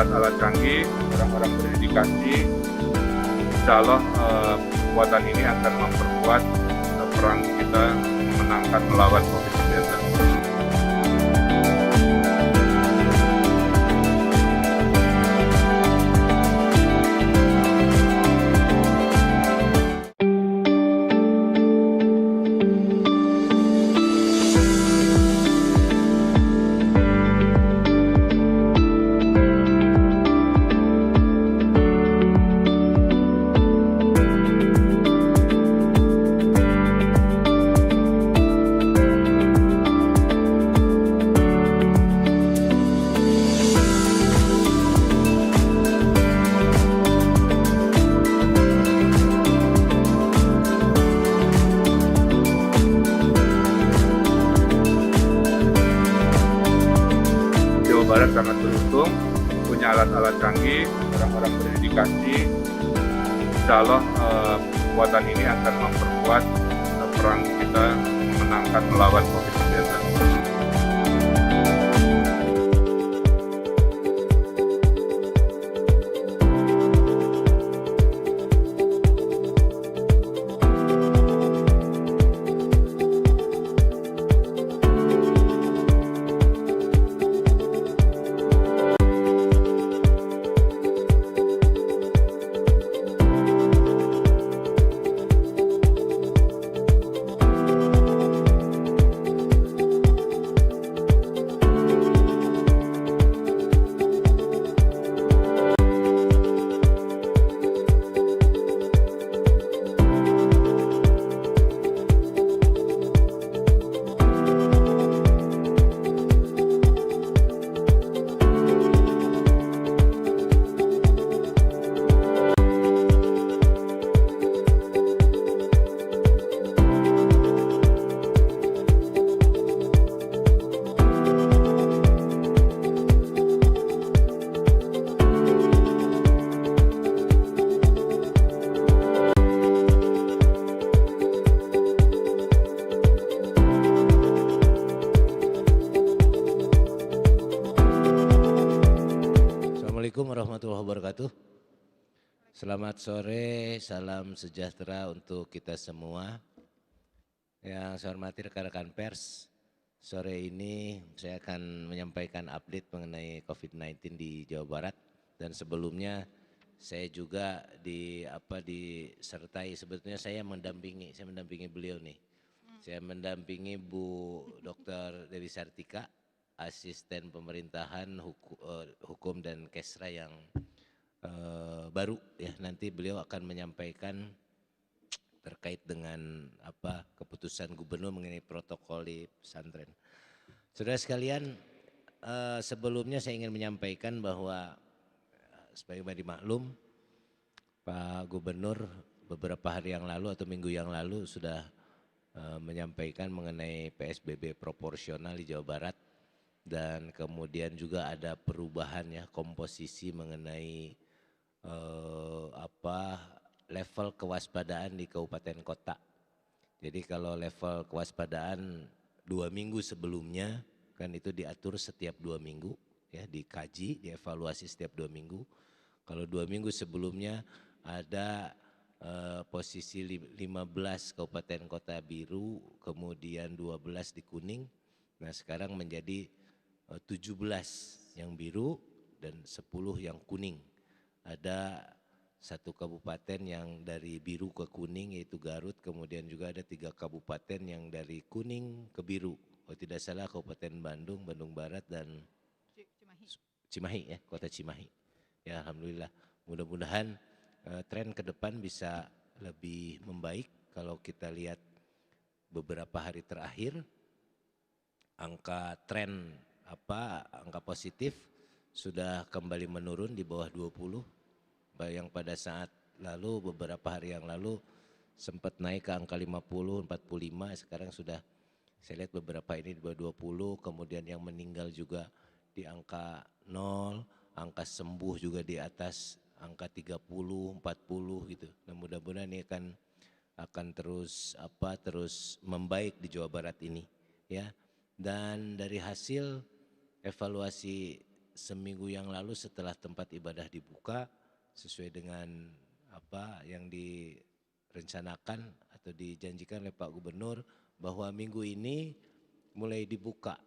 alat-alat canggih, orang-orang berdedikasi, insya Allah kekuatan ini akan memperkuat perang kita memenangkan melawan COVID-19. Jawa Barat sangat beruntung punya alat-alat canggih, orang-orang berdedikasi. Insya Allah kekuatan ini akan memperkuat perang kita memenangkan melawan COVID-19. Assalamualaikum warahmatullahi wabarakatuh. Selamat sore, salam sejahtera untuk kita semua. Yang saya hormati rekan-rekan pers, sore ini saya akan menyampaikan update mengenai COVID-19 di Jawa Barat. Dan sebelumnya saya juga disertai, sebetulnya saya mendampingi beliau nih. Saya mendampingi Bu Dr. Dewi Sartika, asisten pemerintahan hukum dan Kesra yang baru ya. Nanti beliau akan menyampaikan terkait dengan keputusan gubernur mengenai protokol di pesantren. Saudara sekalian, sebelumnya saya ingin menyampaikan bahwa sebagaimana dimaklum, Pak Gubernur beberapa hari yang lalu atau minggu yang lalu sudah menyampaikan mengenai PSBB proporsional di Jawa Barat. Dan kemudian juga ada perubahan ya komposisi mengenai level kewaspadaan di kabupaten kota. Jadi kalau level kewaspadaan 2 minggu sebelumnya kan itu diatur setiap 2 minggu ya, dikaji, dievaluasi setiap 2 minggu. Kalau 2 minggu sebelumnya ada posisi 15 kabupaten kota biru, kemudian 12 di kuning. Nah sekarang menjadi 17 yang biru dan 10 yang kuning. Ada 1 kabupaten yang dari biru ke kuning yaitu Garut, kemudian juga ada 3 kabupaten yang dari kuning ke biru. Kalau tidak salah Kabupaten Bandung, Bandung Barat dan Cimahi ya, kota Cimahi. Ya alhamdulillah, mudah-mudahan tren ke depan bisa lebih membaik. Kalau kita lihat beberapa hari terakhir, angka positif sudah kembali menurun di bawah 20. Yang pada saat lalu beberapa hari yang lalu sempat naik ke angka 50, 45, sekarang sudah saya lihat beberapa ini di bawah 20, kemudian yang meninggal juga di angka 0, angka sembuh juga di atas angka 30, 40 gitu. Nah, mudah-mudahan ini akan terus membaik di Jawa Barat ini ya. Dan dari hasil evaluasi seminggu yang lalu setelah tempat ibadah dibuka sesuai dengan apa yang direncanakan atau dijanjikan oleh Pak Gubernur bahwa minggu ini mulai dibuka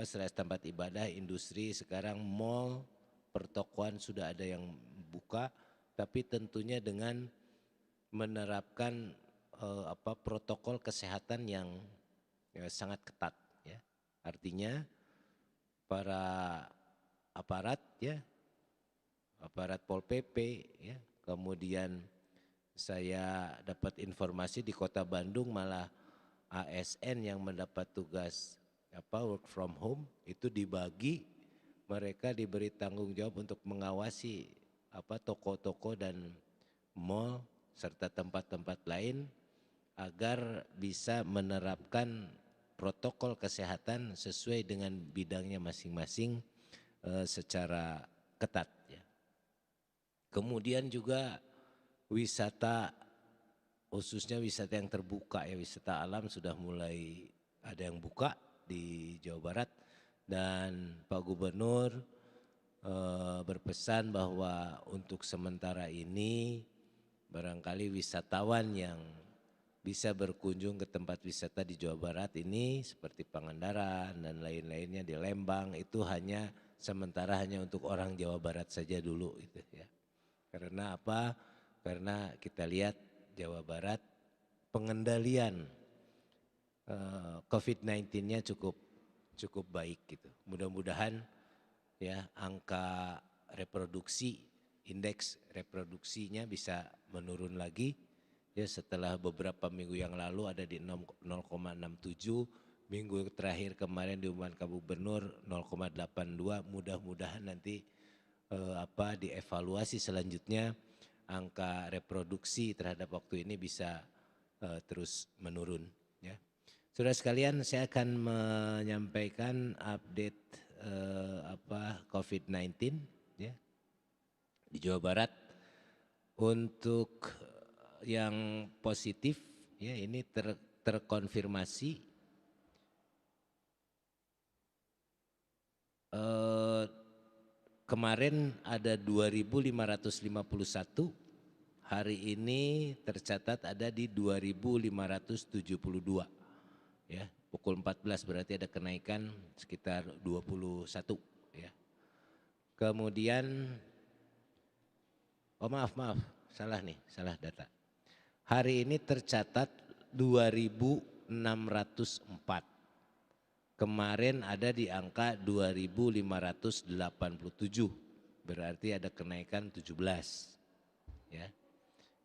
selain tempat ibadah, industri, sekarang mall, pertokoan sudah ada yang buka, tapi tentunya dengan menerapkan protokol kesehatan yang sangat ketat ya. Artinya para aparat Pol PP ya, kemudian saya dapat informasi di Kota Bandung malah ASN yang mendapat tugas work from home itu dibagi, mereka diberi tanggung jawab untuk mengawasi toko-toko dan mall serta tempat-tempat lain agar bisa menerapkan protokol kesehatan sesuai dengan bidangnya masing-masing secara ketat ya. Kemudian juga wisata, khususnya wisata yang terbuka ya, wisata alam sudah mulai ada yang buka di Jawa Barat, dan Pak Gubernur berpesan bahwa untuk sementara ini barangkali wisatawan yang bisa berkunjung ke tempat wisata di Jawa Barat ini seperti Pangandaran dan lain-lainnya di Lembang itu sementara hanya untuk orang Jawa Barat saja dulu gitu ya. Karena apa? Karena kita lihat Jawa Barat pengendalian COVID-19-nya cukup baik gitu. Mudah-mudahan ya angka reproduksi, indeks reproduksinya bisa menurun lagi. Ya, setelah beberapa minggu yang lalu ada di 0,67, minggu terakhir kemarin diumumkan Pak Gubernur 0,82. Mudah-mudahan nanti dievaluasi selanjutnya angka reproduksi terhadap waktu ini bisa terus menurun. Ya. Saudara sekalian, saya akan menyampaikan update COVID-19 ya di Jawa Barat. Untuk yang positif ya ini terkonfirmasi kemarin ada 2.551, hari ini tercatat ada di 2.572 ya, pukul 14 berarti ada kenaikan sekitar 21 ya. Kemudian maaf salah data. Hari ini tercatat 2.604. Kemarin ada di angka 2.587. Berarti ada kenaikan 17. Ya.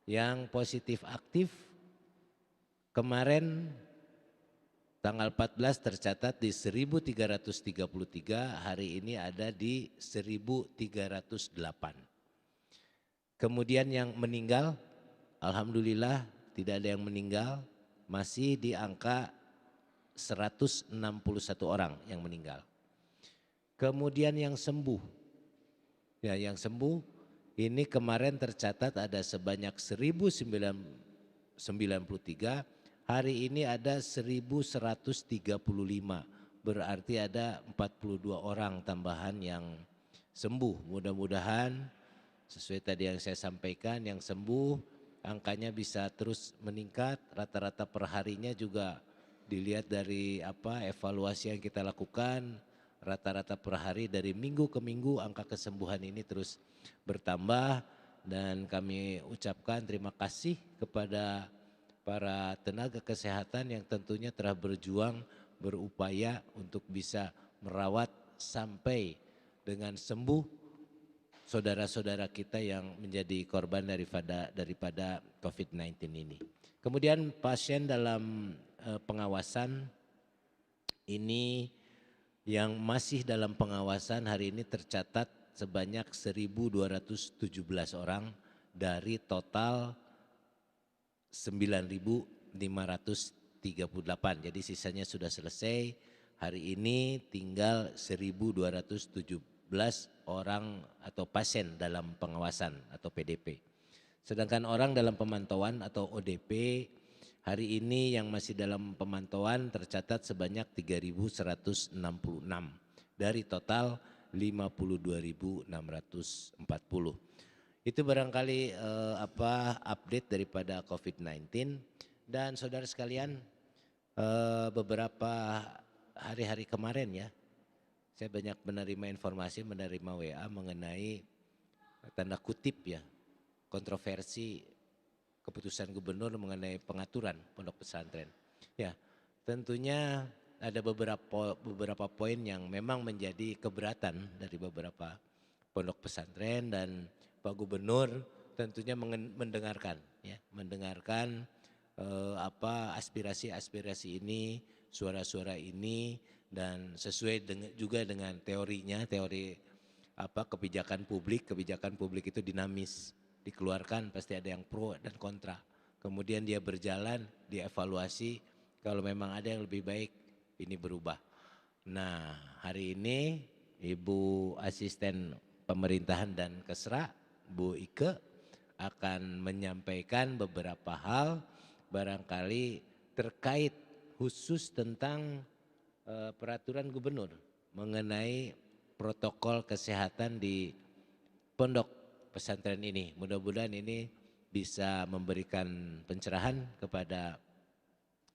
Yang positif aktif kemarin tanggal 14 tercatat di 1.333, hari ini ada di 1.308. Kemudian yang meninggal, alhamdulillah tidak ada yang meninggal, masih di angka 161 orang yang meninggal. Kemudian yang sembuh, ya yang sembuh ini kemarin tercatat ada sebanyak 1.093, hari ini ada 1.135, berarti ada 42 orang tambahan yang sembuh. Mudah-mudahan sesuai tadi yang saya sampaikan, yang sembuh angkanya bisa terus meningkat, rata-rata perharinya juga dilihat dari evaluasi yang kita lakukan, rata-rata per hari dari minggu ke minggu angka kesembuhan ini terus bertambah, dan kami ucapkan terima kasih kepada para tenaga kesehatan yang tentunya telah berjuang, berupaya untuk bisa merawat sampai dengan sembuh saudara-saudara kita yang menjadi korban daripada COVID-19 ini. Kemudian pasien dalam pengawasan ini yang masih dalam pengawasan hari ini tercatat sebanyak 1.217 orang dari total 9.538. Jadi sisanya sudah selesai. Hari ini tinggal 1.217 orang atau pasien dalam pengawasan atau PDP. Sedangkan orang dalam pemantauan atau ODP Hari ini yang masih dalam pemantauan tercatat sebanyak 3.166 dari total 52.640. Itu barangkali update daripada COVID-19. Dan saudara sekalian, beberapa hari-hari kemarin ya, saya banyak menerima informasi, menerima WA mengenai tanda kutip ya, kontroversi keputusan gubernur mengenai pengaturan pondok pesantren. Ya, tentunya ada beberapa poin yang memang menjadi keberatan dari beberapa pondok pesantren, dan Pak Gubernur tentunya mendengarkan ya, mendengarkan aspirasi-aspirasi ini, suara-suara ini, dan sesuai juga dengan teorinya, teori kebijakan publik itu dinamis, dikeluarkan pasti ada yang pro dan kontra. Kemudian dia berjalan, dievaluasi, kalau memang ada yang lebih baik ini berubah. Nah, hari ini Ibu Asisten Pemerintahan dan Kesra, Bu Ike, akan menyampaikan beberapa hal barangkali terkait khusus tentang peraturan gubernur mengenai protokol kesehatan di pondok pesantren ini. Mudah-mudahan ini bisa memberikan pencerahan kepada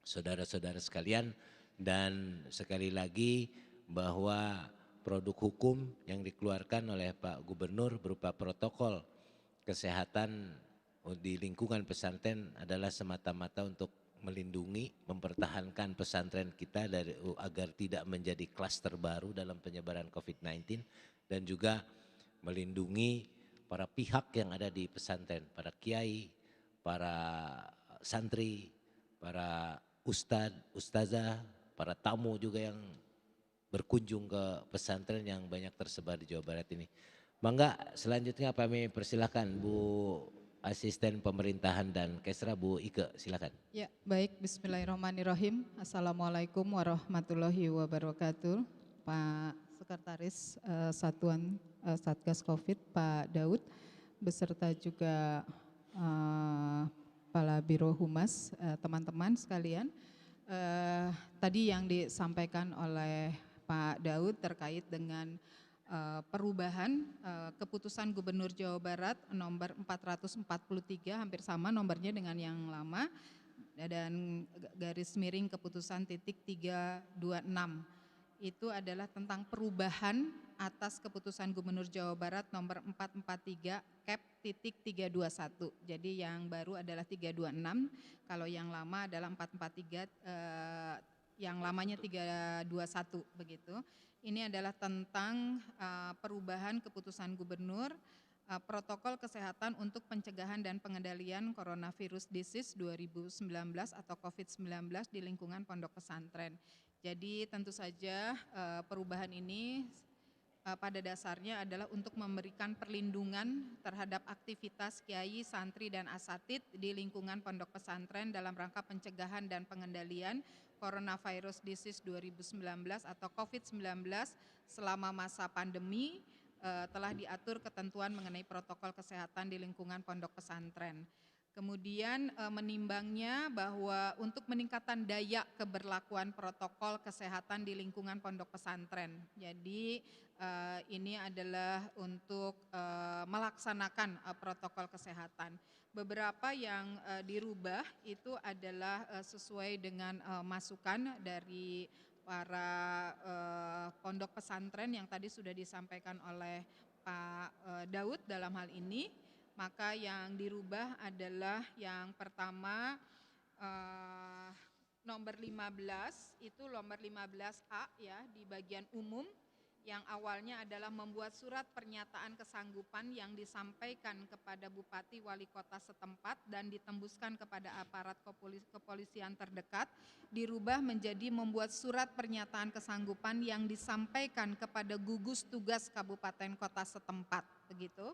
saudara-saudara sekalian, dan sekali lagi bahwa produk hukum yang dikeluarkan oleh Pak Gubernur berupa protokol kesehatan di lingkungan pesantren adalah semata-mata untuk melindungi, mempertahankan pesantren kita agar tidak menjadi klaster baru dalam penyebaran COVID-19, dan juga melindungi para pihak yang ada di pesantren, para kiai, para santri, para ustazah, para tamu juga yang berkunjung ke pesantren yang banyak tersebar di Jawa Barat ini. Mangga, selanjutnya kami persilakan Bu Asisten Pemerintahan dan Kesra, Bu Ike, silakan. Ya, baik. Bismillahirrahmanirrahim. Assalamualaikum warahmatullahi wabarakatuh. Pak Sekretaris Satuan Satgas Covid, Pak Daud, beserta juga Kepala Biro Humas, teman-teman sekalian. Tadi yang disampaikan oleh Pak Daud terkait dengan perubahan keputusan Gubernur Jawa Barat nomor 443, hampir sama nomornya dengan yang lama, dan garis miring keputusan titik 326. Itu adalah tentang perubahan atas keputusan Gubernur Jawa Barat nomor 443 cap titik 321. Jadi yang baru adalah 326, kalau yang lama adalah 443, yang lamanya 321 begitu. Ini adalah tentang perubahan keputusan gubernur protokol kesehatan untuk pencegahan dan pengendalian coronavirus disease 2019 atau COVID-19 di lingkungan pondok pesantren. Jadi tentu saja perubahan ini pada dasarnya adalah untuk memberikan perlindungan terhadap aktivitas kiai, santri, dan asatid di lingkungan pondok pesantren dalam rangka pencegahan dan pengendalian coronavirus disease 2019 atau COVID-19 selama masa pandemi. Telah diatur ketentuan mengenai protokol kesehatan di lingkungan pondok pesantren. Kemudian menimbangnya bahwa untuk meningkatkan daya keberlakuan protokol kesehatan di lingkungan pondok pesantren. Jadi ini adalah untuk melaksanakan protokol kesehatan. Beberapa yang dirubah itu adalah sesuai dengan masukan dari para pondok pesantren yang tadi sudah disampaikan oleh Pak Daud dalam hal ini. Maka yang dirubah adalah yang pertama nomor 15, itu nomor 15A ya, di bagian umum, yang awalnya adalah membuat surat pernyataan kesanggupan yang disampaikan kepada Bupati Wali Kota setempat dan ditembuskan kepada aparat kepolisian terdekat, dirubah menjadi membuat surat pernyataan kesanggupan yang disampaikan kepada gugus tugas Kabupaten Kota setempat, begitu.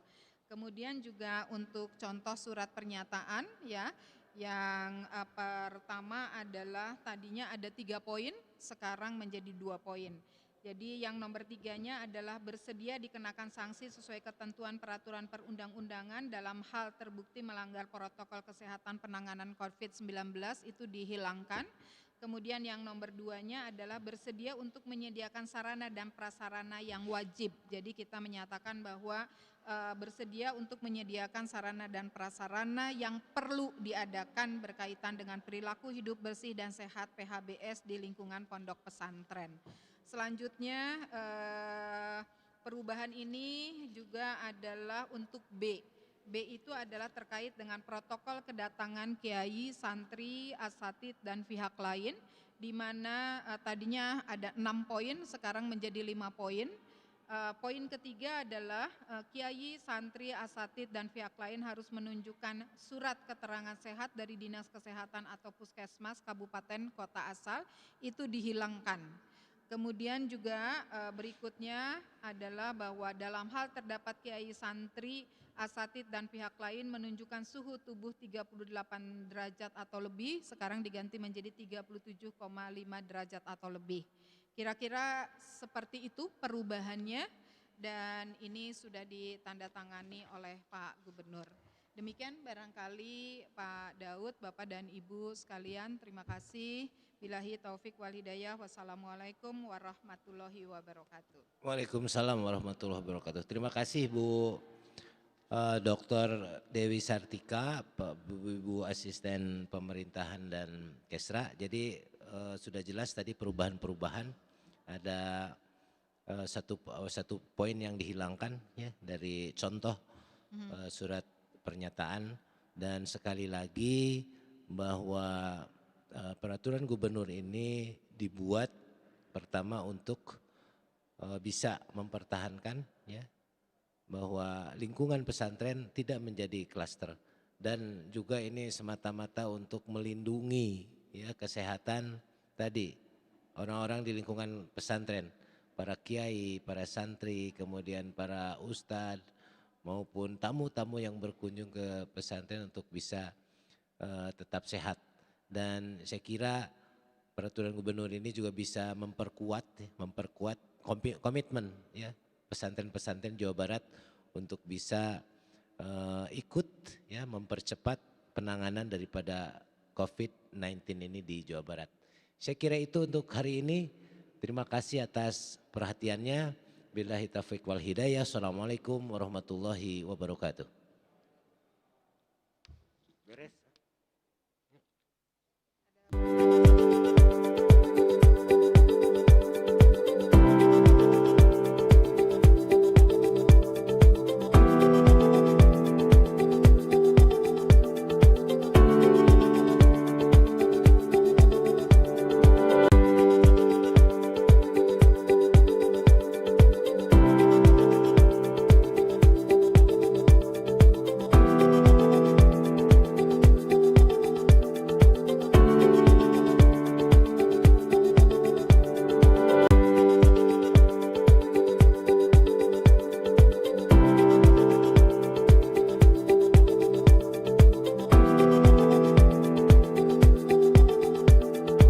Kemudian juga untuk contoh surat pernyataan ya, yang pertama adalah tadinya ada 3 poin, sekarang menjadi 2 poin. Jadi yang nomor 3-nya adalah bersedia dikenakan sanksi sesuai ketentuan peraturan perundang-undangan dalam hal terbukti melanggar protokol kesehatan penanganan COVID-19 itu dihilangkan. Kemudian yang nomor 2-nya adalah bersedia untuk menyediakan sarana dan prasarana yang wajib. Jadi kita menyatakan bahwa bersedia untuk menyediakan sarana dan prasarana yang perlu diadakan berkaitan dengan perilaku hidup bersih dan sehat PHBS di lingkungan pondok pesantren. Selanjutnya perubahan ini juga adalah untuk B. B itu adalah terkait dengan protokol kedatangan kiai, santri, asatid dan pihak lain, di mana tadinya ada 6 poin, sekarang menjadi 5 poin. Poin ketiga adalah kiai, santri, asatid dan pihak lain harus menunjukkan surat keterangan sehat dari Dinas Kesehatan atau Puskesmas Kabupaten Kota asal, itu dihilangkan. Kemudian juga berikutnya adalah bahwa dalam hal terdapat kiai, santri, asatid dan pihak lain menunjukkan suhu tubuh 38 derajat atau lebih, sekarang diganti menjadi 37,5 derajat atau lebih. Kira-kira seperti itu perubahannya, dan ini sudah ditandatangani oleh Pak Gubernur. Demikian barangkali Pak Daud, Bapak dan Ibu sekalian, terima kasih. Billahi taufik wal hidayah. Wassalamualaikum warahmatullahi wabarakatuh. Waalaikumsalam warahmatullahi wabarakatuh. Terima kasih Bu Dr. Dewi Sartika, Ibu Asisten Pemerintahan dan Kesra. Jadi sudah jelas tadi perubahan-perubahan, ada satu poin yang dihilangkan ya dari contoh surat pernyataan, dan sekali lagi bahwa peraturan gubernur ini dibuat pertama untuk bisa mempertahankan ya bahwa lingkungan pesantren tidak menjadi klaster, dan juga ini semata-mata untuk melindungi ya kesehatan tadi orang-orang di lingkungan pesantren, para kiai, para santri, kemudian para ustadz maupun tamu-tamu yang berkunjung ke pesantren untuk bisa tetap sehat. Dan saya kira peraturan gubernur ini juga bisa memperkuat komitmen ya pesantren-pesantren Jawa Barat untuk bisa ikut ya mempercepat penanganan daripada COVID-19 ini di Jawa Barat. Saya kira itu untuk hari ini. Terima kasih atas perhatiannya. Billahi taufiq wal hidayah. Assalamualaikum warahmatullahi wabarakatuh. Beres.